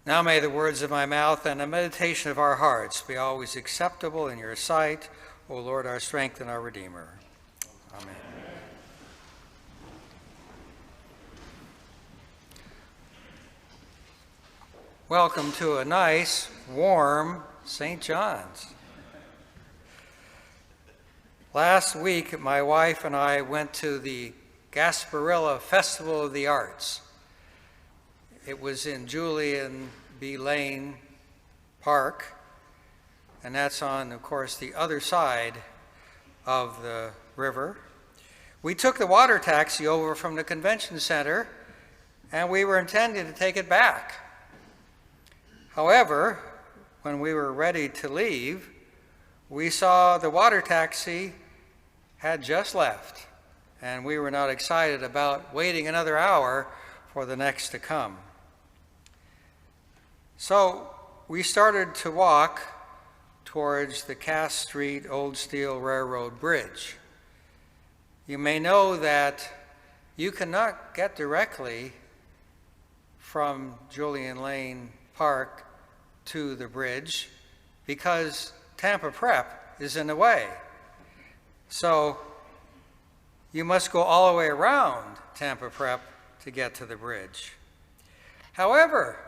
Now may the words of my mouth and the meditation of our hearts be always acceptable in your sight, O Lord, our strength and our Redeemer. Amen. Welcome to a nice, warm St. John's. Last week, my wife and I went to the Gasparilla Festival of the Arts. It was in Julian B. Lane Park, and that's on, of course, the other side of the river. We took the water taxi over from the convention center, and we were intending to take it back. However, when we were ready to leave, we saw the water taxi had just left, and we were not excited about waiting another hour for the next to come. So we started to walk towards the Cass Street Old Steel Railroad Bridge. You may know that you cannot get directly from Julian Lane Park to the bridge because Tampa Prep is in the way. So you must go all the way around Tampa Prep to get to the bridge. However,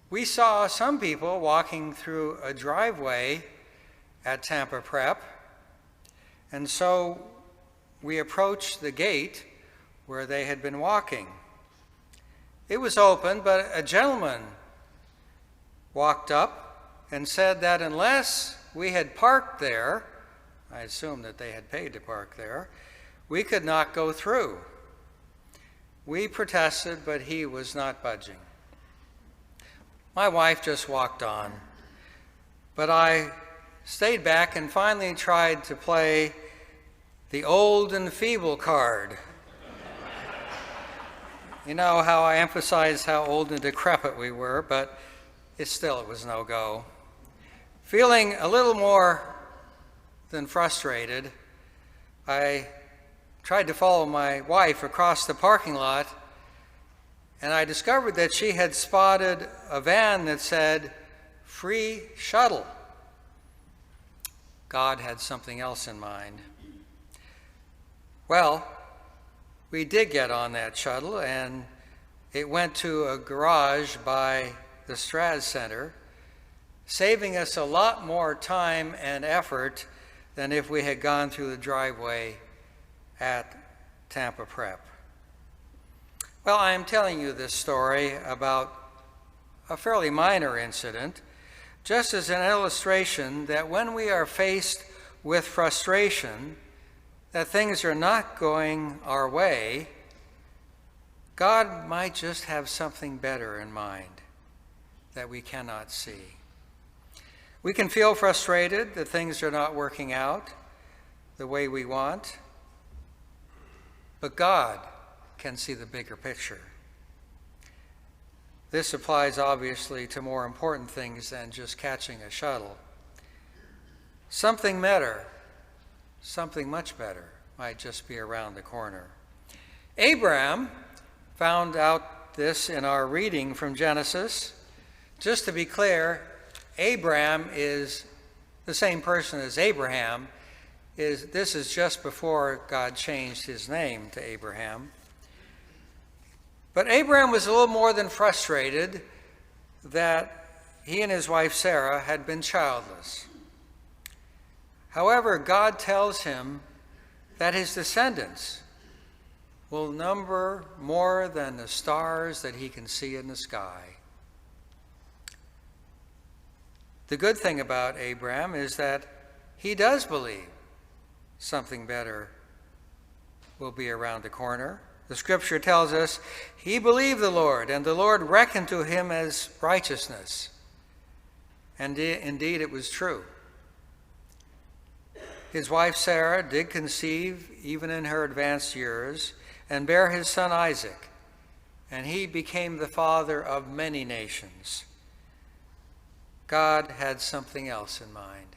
we saw some people walking through a driveway at Tampa Prep, and so we approached the gate where they had been walking. It was open, but a gentleman walked up and said that unless we had parked there, I assume that they had paid to park there, we could not go through. We protested, but he was not budging. My wife just walked on, but I stayed back and finally tried to play the old and feeble card. You know how I emphasized how old and decrepit we were, but it was no go. Feeling a little more than frustrated, I tried to follow my wife across the parking lot, and I discovered that she had spotted a van that said, "Free shuttle." God had something else in mind. Well, we did get on that shuttle, and it went to a garage by the Straz Center, saving us a lot more time and effort than if we had gone through the driveway at Tampa Prep. Well, I am telling you this story about a fairly minor incident, just as an illustration that when we are faced with frustration, that things are not going our way, God might just have something better in mind that we cannot see. We can feel frustrated that things are not working out the way we want, but God can see the bigger picture. This applies obviously to more important things than just catching a shuttle. Something better, something much better, might just be around the corner. Abraham found out this in our reading from Genesis. Just to be clear, Abraham is the same person as Abraham. This is just before God changed his name to Abraham. But Abraham was a little more than frustrated that he and his wife Sarah had been childless. However, God tells him that his descendants will number more than the stars that he can see in the sky. The good thing about Abraham is that he does believe something better will be around the corner. The scripture tells us he believed the Lord, and the Lord reckoned to him as righteousness. And indeed it was true. His wife Sarah did conceive even in her advanced years and bear his son Isaac, and he became the father of many nations. God had something else in mind.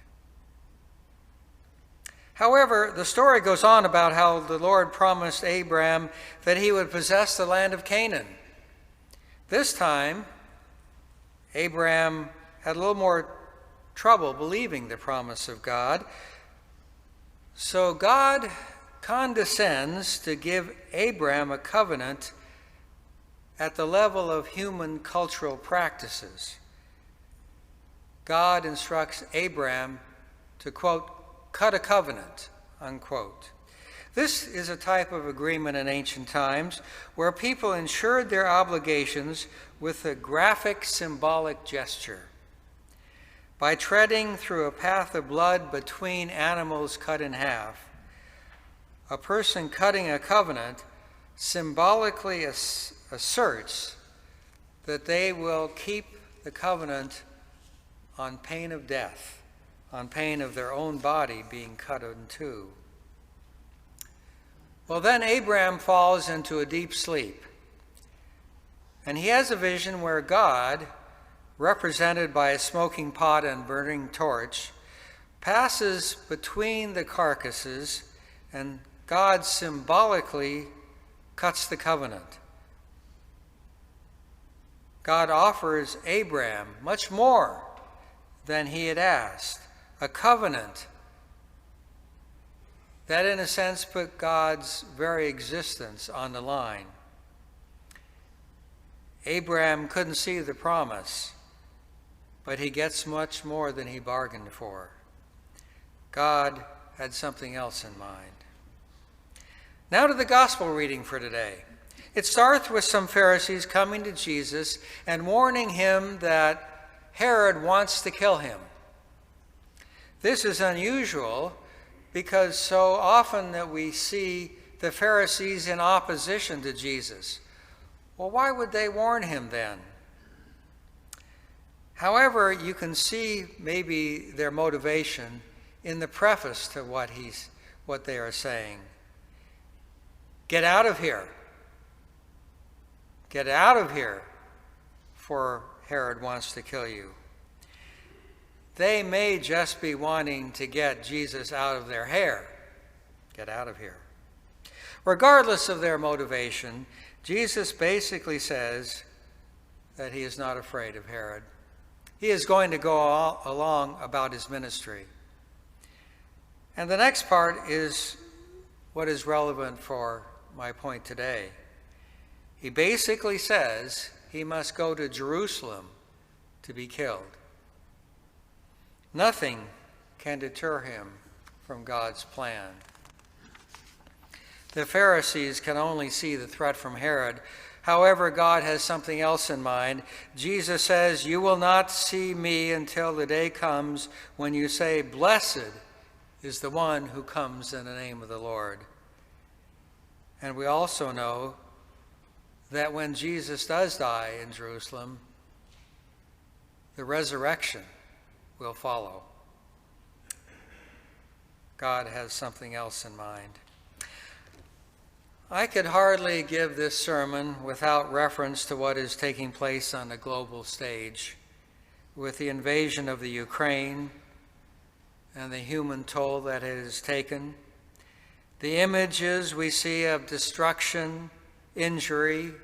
However, the story goes on about how the Lord promised Abraham that he would possess the land of Canaan. This time, Abraham had a little more trouble believing the promise of God. So God condescends to give Abraham a covenant at the level of human cultural practices. God instructs Abraham to, quote, cut a covenant, unquote. This is a type of agreement in ancient times where people ensured their obligations with a graphic symbolic gesture. By treading through a path of blood between animals cut in half, a person cutting a covenant symbolically asserts that they will keep the covenant on pain of death, on pain of their own body being cut in two. Well, then Abraham falls into a deep sleep, and he has a vision where God, represented by a smoking pot and burning torch, passes between the carcasses, and God symbolically cuts the covenant. God offers Abraham much more than he had asked, a covenant that in a sense put God's very existence on the line. Abraham couldn't see the promise, but he gets much more than he bargained for. God had something else in mind. Now to the gospel reading for today. It starts with some Pharisees coming to Jesus and warning him that Herod wants to kill him. This is unusual because so often that we see the Pharisees in opposition to Jesus. Well, why would they warn him then? However, you can see maybe their motivation in the preface to what they are saying. Get out of here. Get out of here, for Herod wants to kill you. They may just be wanting to get Jesus out of their hair. Get out of here. Regardless of their motivation, Jesus basically says that he is not afraid of Herod. He is going to go along about his ministry. And the next part is what is relevant for my point today. He basically says he must go to Jerusalem to be killed. Nothing can deter him from God's plan. The Pharisees can only see the threat from Herod. However, God has something else in mind. Jesus says, "You will not see me until the day comes when you say, 'Blessed is the one who comes in the name of the Lord.'" And we also know that when Jesus does die in Jerusalem, the resurrection will follow. God has something else in mind. I could hardly give this sermon without reference to what is taking place on the global stage with the invasion of the Ukraine and the human toll that it has taken. The images we see of destruction, injury,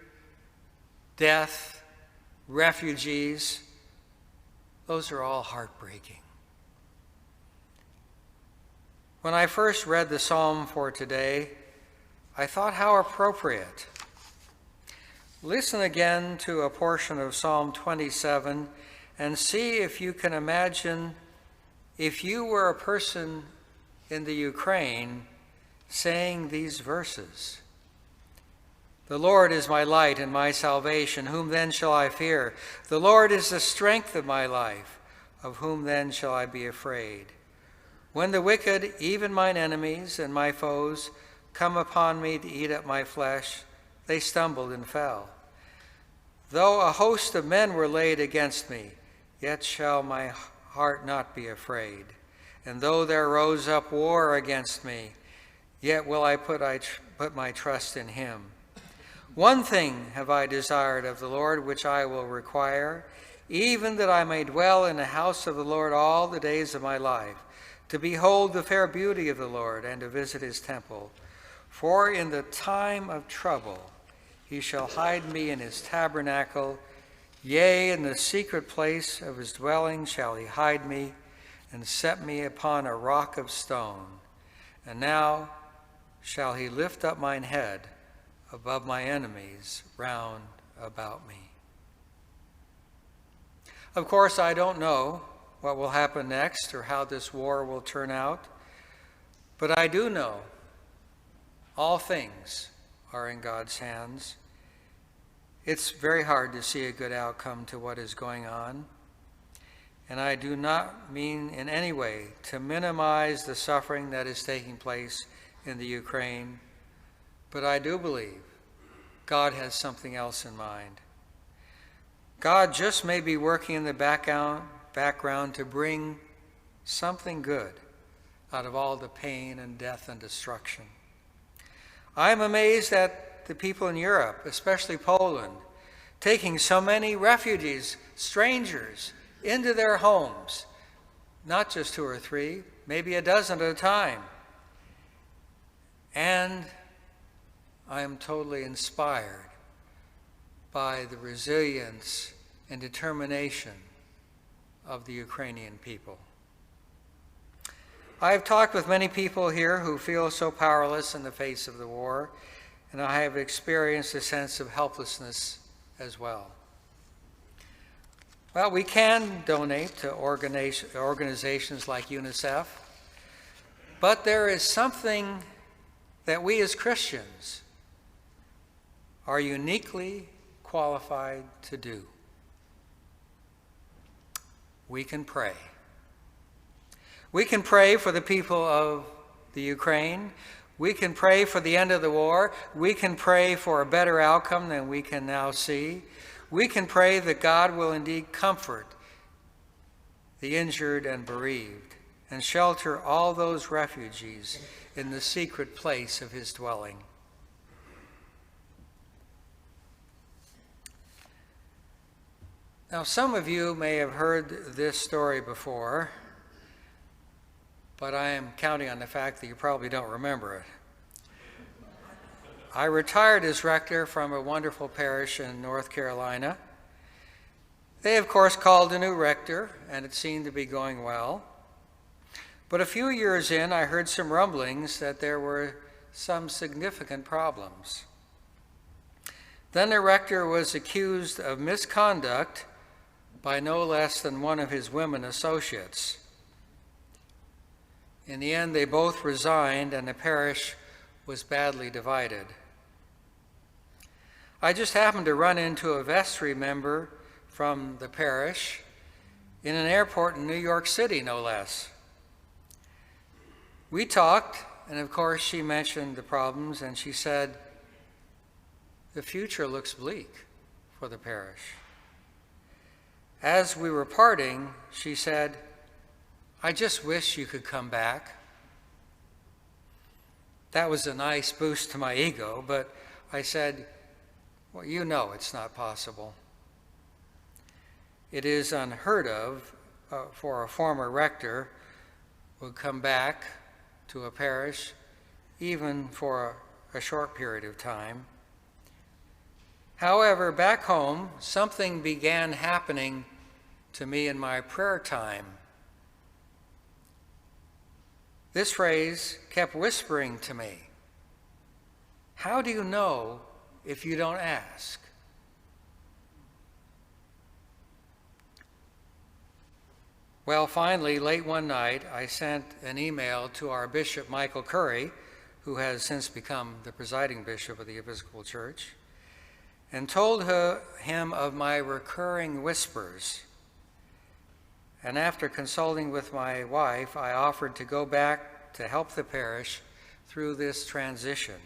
death, refugees, those are all heartbreaking. When I first read the psalm for today, I thought how appropriate. Listen again to a portion of Psalm 27 and see if you can imagine if you were a person in the Ukraine saying these verses. "The Lord is my light and my salvation. Whom then shall I fear? The Lord is the strength of my life. Of whom then shall I be afraid? When the wicked, even mine enemies and my foes, come upon me to eat up my flesh, they stumbled and fell. Though a host of men were laid against me, yet shall my heart not be afraid. And though there rose up war against me, yet will I put my trust in him. One thing have I desired of the Lord, which I will require, even that I may dwell in the house of the Lord all the days of my life, to behold the fair beauty of the Lord, and to visit his temple. For in the time of trouble he shall hide me in his tabernacle. Yea, in the secret place of his dwelling shall he hide me and set me upon a rock of stone. And now shall he lift up mine head above my enemies round about me. Of course, I don't know what will happen next or how this war will turn out, but I do know all things are in God's hands. It's very hard to see a good outcome to what is going on, and I do not mean in any way to minimize the suffering that is taking place in the Ukraine, but I do believe God has something else in mind. God just may be working in the background to bring something good out of all the pain and death and destruction. I'm amazed at the people in Europe, especially Poland, taking so many refugees, strangers, into their homes, not just 2 or 3, maybe a dozen at a time. And I am totally inspired by the resilience and determination of the Ukrainian people. I have talked with many people here who feel so powerless in the face of the war, and I have experienced a sense of helplessness as well. Well, we can donate to organizations like UNICEF, but there is something that we as Christians are uniquely qualified to do. We can pray. We can pray for the people of the Ukraine. We can pray for the end of the war. We can pray for a better outcome than we can now see. We can pray that God will indeed comfort the injured and bereaved and shelter all those refugees in the secret place of his dwelling. Now, some of you may have heard this story before, but I am counting on the fact that you probably don't remember it. I retired as rector from a wonderful parish in North Carolina. They, of course, called a new rector, and it seemed to be going well. But a few years in, I heard some rumblings that there were some significant problems. Then the rector was accused of misconduct by no less than one of his women associates. In the end, they both resigned, and the parish was badly divided. I just happened to run into a vestry member from the parish in an airport in New York City, no less. We talked, and of course she mentioned the problems, and she said, "The future looks bleak for the parish." As we were parting, she said, "I just wish you could come back." That was a nice boost to my ego, but I said, "Well, you know it's not possible." It is unheard of for a former rector who come back to a parish, even for a short period of time. However, back home, something began happening to me in my prayer time. This phrase kept whispering to me, "How do you know if you don't ask?" Well, finally, late one night, I sent an email to our Bishop Michael Curry, who has since become the presiding bishop of the Episcopal Church, and told him of my recurring whispers. And after consulting with my wife, I offered to go back to help the parish through this transition.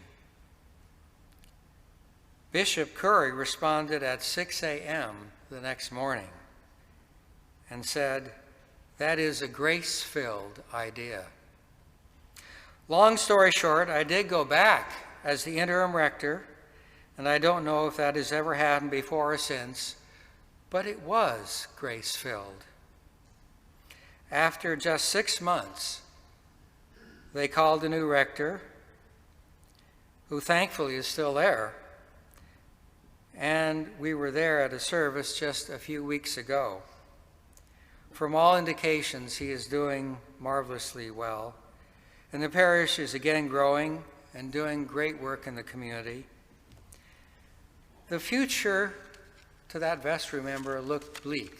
Bishop Curry responded at 6 a.m. the next morning and said, "That is a grace-filled idea." Long story short, I did go back as the interim rector, and I don't know if that has ever happened before or since, but it was grace-filled. After just 6 months, they called a new rector, who thankfully is still there, and we were there at a service just a few weeks ago. From all indications, he is doing marvelously well, and the parish is again growing and doing great work in the community. The future to that vestry member looked bleak,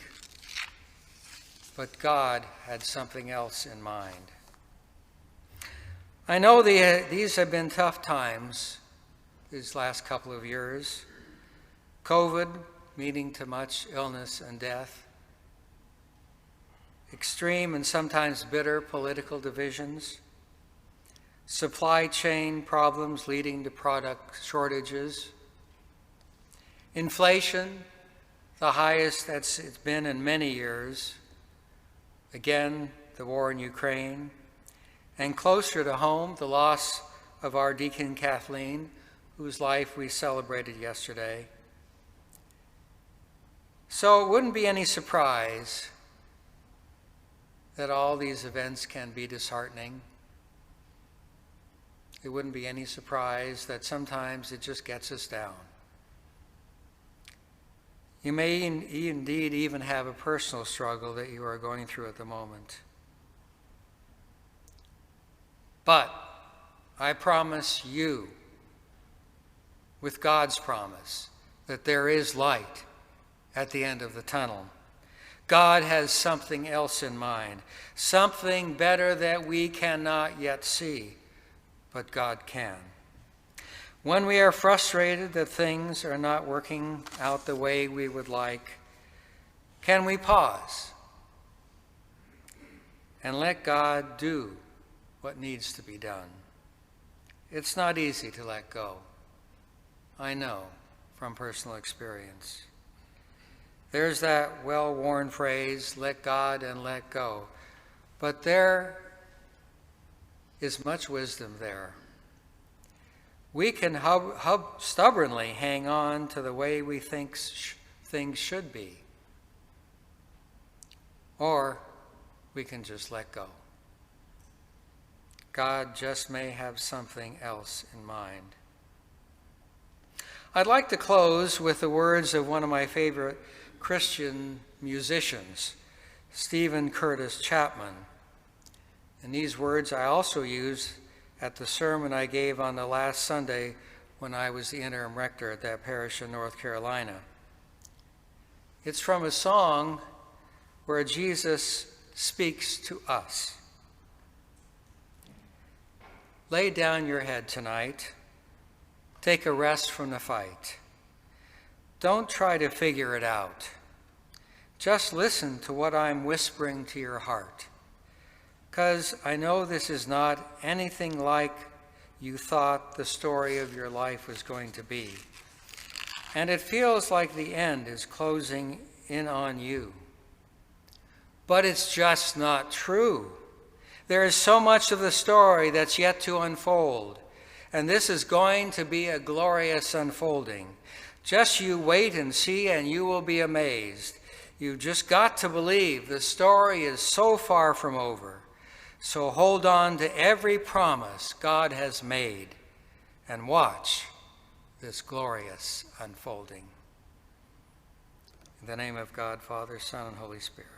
but God had something else in mind. I know these have been tough times these last couple of years. COVID, leading to much illness and death. Extreme and sometimes bitter political divisions. Supply chain problems leading to product shortages. Inflation, the highest that's it's been in many years. Again, the war in Ukraine. And closer to home, the loss of our deacon Kathleen, whose life we celebrated yesterday. So it wouldn't be any surprise that all these events can be disheartening. It wouldn't be any surprise that sometimes it just gets us down. You may indeed even have a personal struggle that you are going through at the moment. But I promise you, with God's promise, that there is light at the end of the tunnel. God has something else in mind, something better that we cannot yet see, but God can. When we are frustrated that things are not working out the way we would like, can we pause and let God do what needs to be done? It's not easy to let go. I know from personal experience. There's that well-worn phrase, let God and let go. But there is much wisdom there. We can stubbornly hang on to the way we think things should be. Or we can just let go. God just may have something else in mind. I'd like to close with the words of one of my favorite Christian musicians, Stephen Curtis Chapman. And these words I also used at the sermon I gave on the last Sunday when I was the interim rector at that parish in North Carolina. It's from a song where Jesus speaks to us. Lay down your head tonight. Take a rest from the fight. Don't try to figure it out. Just listen to what I'm whispering to your heart. 'Cause I know this is not anything like you thought the story of your life was going to be. And it feels like the end is closing in on you. But it's just not true. There is so much of the story that's yet to unfold. And this is going to be a glorious unfolding. Just you wait and see, and you will be amazed. You've just got to believe the story is so far from over. So hold on to every promise God has made and watch this glorious unfolding. In the name of God, Father, Son, and Holy Spirit.